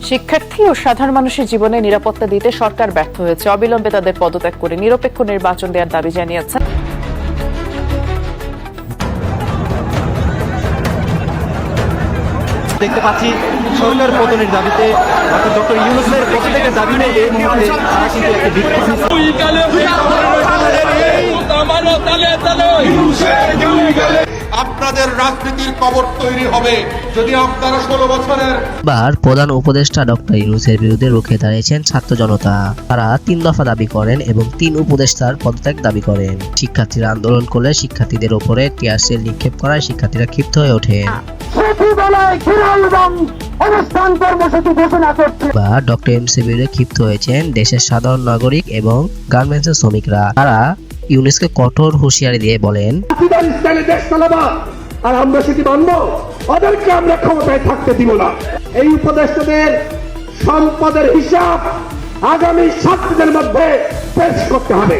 শিক্ষার্থী ও সাধারণ মানুষের জীবনে নিরাপত্তা দিতে সরকার ব্যর্থ হয়েছে। অবিলম্বে তাদের পদত্যাগ করে নিরপেক্ষ নির্বাচন দেওয়ার দাবি জানিয়েছেন। দেখতে পাচ্ছি সরকার পতনের দাবিতে ডক্টর ইউনূসের পদত্যাগের দাবিতে এই মুহূর্তে তারা কিন্তু একটি বিক্ষোভ আপনাদের রাজনীতির কবর তৈরি হবে যদি আপনারা 16 বছরের বার প্রধান উপদেষ্টা ডক্টর ইউনূসের বিরুদ্ধে রুখে দাঁড়িয়েছেন ছাত্র জনতা। তারা 3 দফা দাবি করেন এবং 3 উপদেষ্টার পদত্যাগ দাবি করেন। শিক্ষার্থীরা আন্দোলন করলে শিক্ষার্থীদের উপরে টিয়ার সেল নিক্ষেপ করায় শিক্ষার্থীরা ক্ষিপ্ত হয়ে ওঠেন। ডক্টর ইউনূসের বিরুদ্ধে ক্ষিপ্ত হয়েছেন দেশের সাধারণ নাগরিক এবং গার্মেন্টসের শ্রমিকরা। তারা ইউনূসকে কঠোর হুঁশিয়ারি দিয়ে বলেন, আর আমরা সেটি মানব, ওদেরকে আমরা ক্ষমতায় থাকতে দিব না। এই উপদেষ্টাদের সম্পদের হিসাব আগামী 7 দিনের মধ্যে পেশ করতে হবে।